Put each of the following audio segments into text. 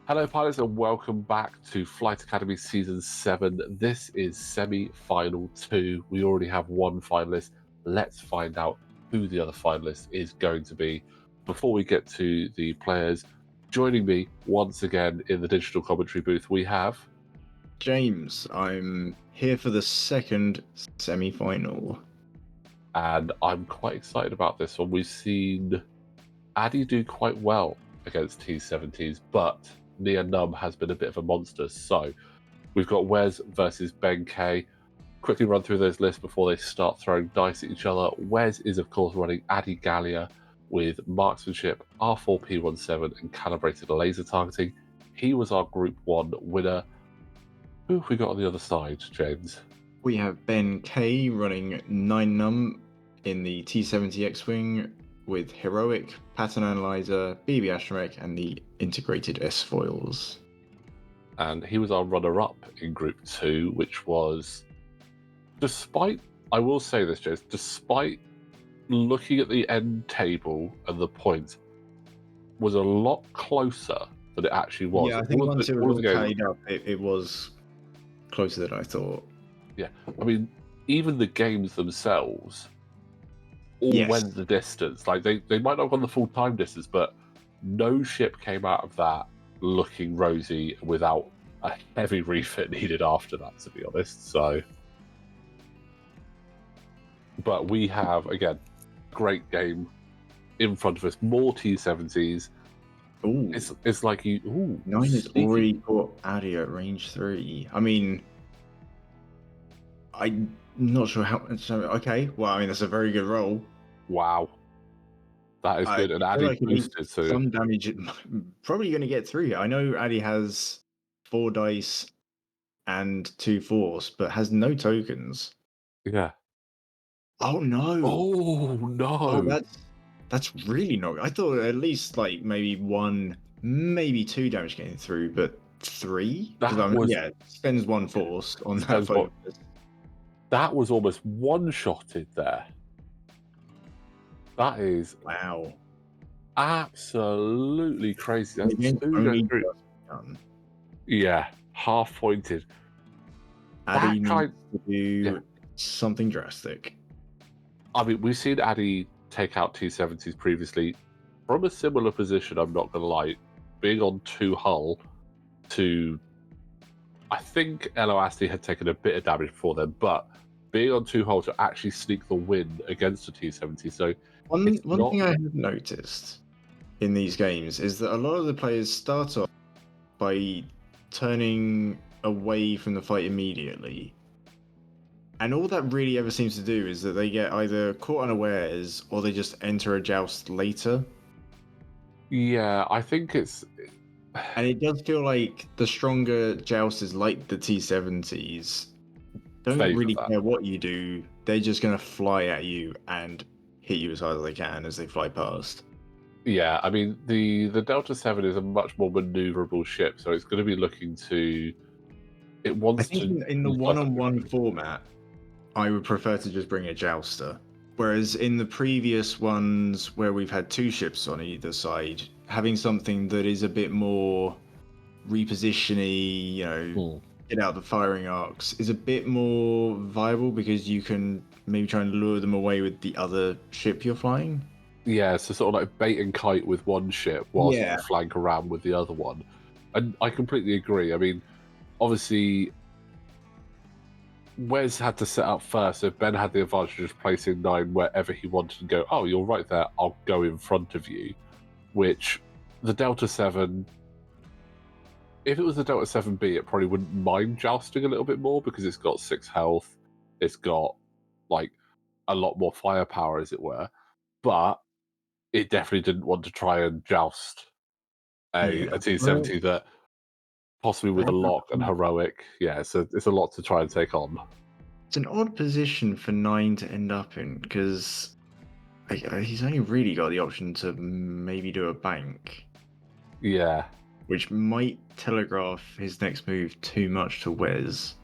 Hello, pilots, and welcome back to Flight Academy Season 7. This is semi-final 2. We already have one finalist. Let's find out who the other finalist is going to be. Before we get to the players, joining me once again in the digital commentary booth, we have... James, I'm here for the second semi-final. And I'm quite excited about this one. We've seen Addy do quite well against T70s, but Nia Num has been a bit of a monster. So we've got Wes versus Ben K. Quickly run through those lists before they start throwing dice at each other. Wes is, of course, running Addy Gallia with marksmanship, R4P17, and calibrated laser targeting. He was our Group 1 winner. Who have we got on the other side, James? We have Ben K running 9 num in the T70 X-Wing with Heroic, Pattern Analyzer, BB Astromech, and the integrated S-Foils. And he was our runner-up in Group 2, which was, despite, I will say this, James, despite looking at the end table and the points, was a lot closer than it actually was. Yeah, I think once it was all tallied up, it was closer than I thought. Yeah, I mean, even the games themselves all went the distance. Like, they might not have gone the full time distance, but no ship came out of that looking rosy without a heavy refit needed after that, to be honest. So, but we have, again, great game in front of us, more T70s. Ooh. It's like you... Ooh, 9 has already got Addy at range 3. I mean, I'm not sure how... So, okay, well, I mean, that's a very good roll. Wow. That is good. And Addy like boosted, so... Some damage, probably going to get through. I know Addy has 4 dice and 2 force, but has no tokens. Yeah. Oh, no. Oh, no. Oh, that's really not... I thought at least, like, maybe 1, maybe 2 damage getting through, but 3? Yeah, spends 1 force on that focus. That was almost one-shotted there. That is... Wow. Absolutely crazy. That's only yeah, half-pointed. Addy needs to do something drastic. I mean, we've seen Addy take out T70s previously from a similar position, I'm not going to lie. Being on 2 hull to... I think Elo Asti had taken a bit of damage before then, but being on 2 hull to actually sneak the win against a T70. So one thing I have noticed in these games is that a lot of the players start off by turning away from the fight immediately. And all that really ever seems to do is that they get either caught unawares or they just enter a joust later. Yeah, I think it's... And it does feel like the stronger jousters, like the T70s, don't really care what you do. They're just going to fly at you and hit you as hard as they can as they fly past. Yeah, I mean, the Delta 7 is a much more maneuverable ship, so it's going to be looking to... It wants I think in the one-on-one format, I would prefer to just bring a jouster. Whereas in the previous ones where we've had 2 ships on either side, having something that is a bit more reposition-y, you know, get out the firing arcs, is a bit more viable because you can maybe try and lure them away with the other ship you're flying. Yeah, so sort of like bait and kite with one ship whilst you flank around with the other one. And I completely agree. I mean, obviously, Wes had to set up first, so Ben had the advantage of placing 9 wherever he wanted and go, oh, you're right there, I'll go in front of you. Which, the Delta 7, if it was the Delta 7B, it probably wouldn't mind jousting a little bit more because it's got 6 health, it's got, like, a lot more firepower, as it were. But it definitely didn't want to try and joust a T70 that possibly with a lock and heroic. Yeah, so it's a lot to try and take on. It's an odd position for 9 to end up in because he's only really got the option to maybe do a bank. Yeah. Which might telegraph his next move too much to Wes.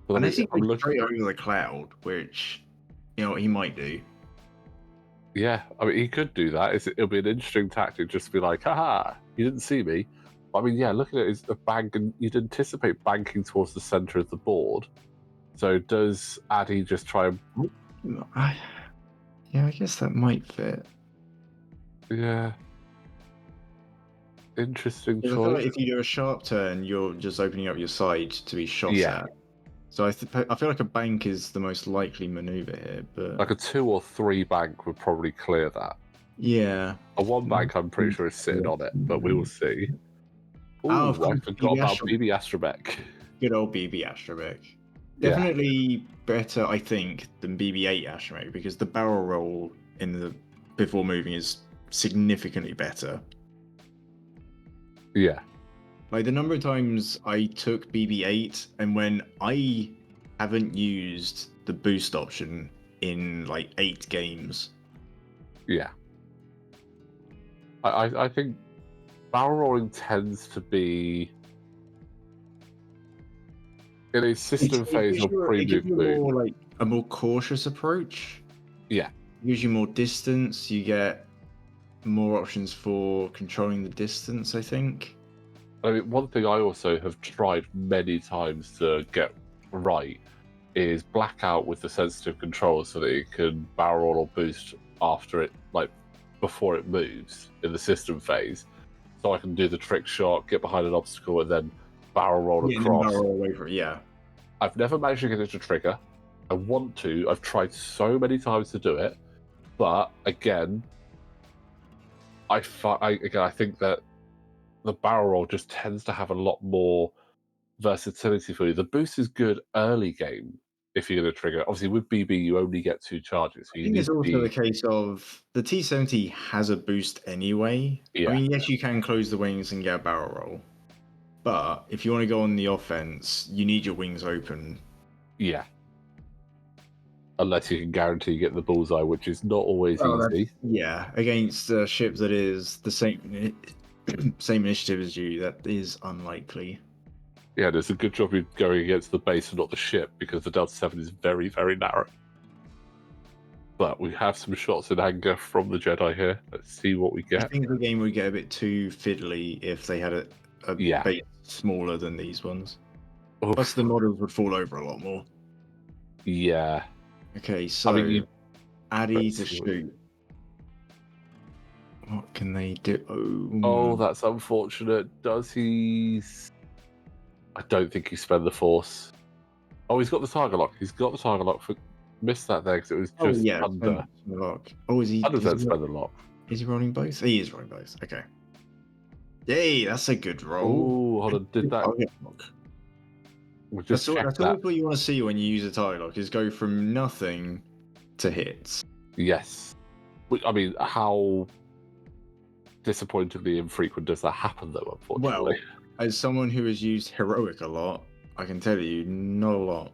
But unless he goes straight over the cloud, which, you know, he might do. Yeah, I mean, he could do that. It'll be an interesting tactic just to be like, haha, you didn't see me. I mean, yeah, look at it as a bank, and you'd anticipate banking towards the center of the board. So does Addy just try and... Yeah, I guess that might fit. Yeah. Interesting 'Cause I feel like choice. if you do a sharp turn, you're just opening up your side to be shot Yeah. at. So I feel like a bank is the most likely maneuver here, but Like a 2 or 3 bank would probably clear that. yeah. A 1 bank, I'm pretty sure, is sitting on it, but we will see. Oh, of Ooh, I course, forgot BB about Astromech. BB Astromech. Good old BB Astromech. Yeah. Definitely better, I think, than BB-8 Astromech because the barrel roll in the before moving is significantly better. Yeah. Like the number of times I took BB-8 and when I haven't used the boost option in like 8 games. Yeah. I think barrel rolling tends to be in a system phase or It gives pre-move you boom. more like a more cautious approach. Yeah. It gives you more distance. You get more options for controlling the distance, I think. I mean, one thing I also have tried many times to get right is blackout with the sensitive controls so that it can barrel roll or boost after it, like before it moves in the system phase. So I can do the trick shot, get behind an obstacle, and then barrel roll Yeah, and then across. barrel away from it. Yeah. I've never managed to get it to trigger. I want to. I've tried so many times to do it, but again, I think that the barrel roll just tends to have a lot more versatility for you. The boost is good early game if you're going to trigger. Obviously, with BB, you only get 2 charges, so I you think need it's to also the be... case of the T70 has a boost anyway. I Yeah, mean, yes, you can close the wings and get a barrel roll, but if you want to go on the offense, you need your wings open. yeah. Unless you can guarantee you get the bullseye, which is not always Well, easy. yeah, against a ship that is the same same initiative as you, that is unlikely. Yeah, there's a good job you're going against the base and not the ship, because the Delta 7 is very, very narrow. But we have some shots in anger from the Jedi here. Let's see what we I get. think the game would get a bit too fiddly if they had a Yeah. base smaller than these ones. Oof. Plus, the models would fall over a lot more. Yeah. Okay, so I mean, Addy let's to see shoot. What can they do? Oh, that's unfortunate. Does he... I don't think he spent the Force. Oh, he's got the target lock. He's got the target lock. Missed that there because it was just yeah, under. lock. Oh, is he? Under spend the lock. Is he rolling both? He is rolling both. Okay. Yay, that's a good roll. Oh, hold on. Did that... Target lock. We'll just check That's that. always what you want to see when you use a target lock, is go from nothing to hits. Yes. I mean, how disappointingly infrequent does that happen, though, unfortunately? Well, as someone who has used heroic a lot, I can tell you, not a lot.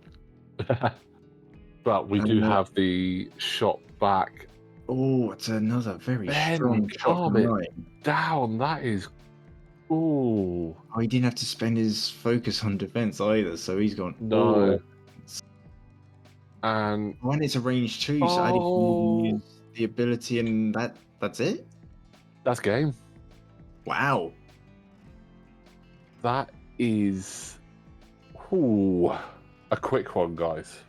But we do have the shot back. Oh, it's another very Ben, strong shot calm from it 9. down. That is... Ooh. Oh, he didn't have to spend his focus on defense either, so he's gone. No. Oh. And... When it's a range 2, so Addy can use the ability, and that's it? That's game. Wow. That is... Ooh. A quick one, guys.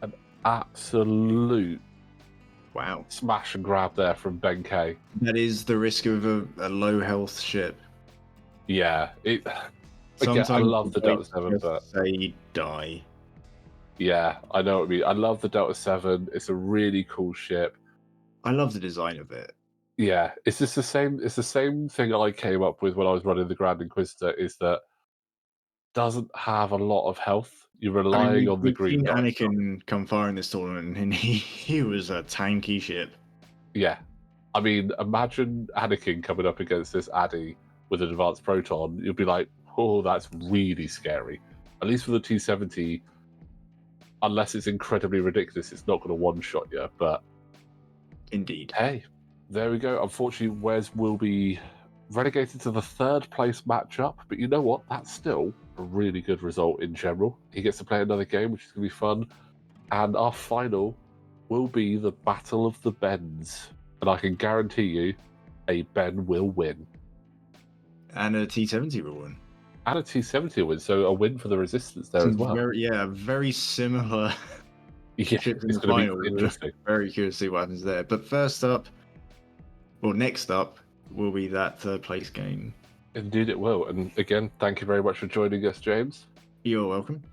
An absolute smash and grab there from Ben K. That is the risk of a low health ship. Yeah. Again, Sometimes I love the Delta 7, but... say die. Yeah, I know what I mean. I love the Delta 7. It's a really cool ship. I love the design of it. Yeah, it's just the same. It's the same thing I came up with when I was running the Grand Inquisitor. Is that doesn't have a lot of health. You're relying on the we've green seen dot. Anakin come far in this tournament, and he was a tanky ship. Yeah, I mean, imagine Anakin coming up against this Addy with an advanced proton. You'll be like, oh, that's really scary. At least for the T70, unless it's incredibly ridiculous, it's not going to one-shot you. But indeed, hey, there we go. Unfortunately, Wes will be relegated to the 3rd place matchup, but you know what? That's still a really good result in general. He gets to play another game, which is going to be fun. And our final will be the Battle of the Bens. And I can guarantee you, a Ben will win. and a T70 will win. And a T70 win, so a win for the Resistance there as well. Very similar Yeah, ships in it's the going to final. be interesting. Very curious to see what happens there. But next up will be that third place game. Indeed it will. And again, thank you very much for joining us, James. You're welcome.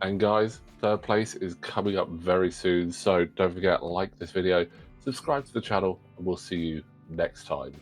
And guys, third place is coming up very soon, so don't forget, like this video, subscribe to the channel, and we'll see you next time.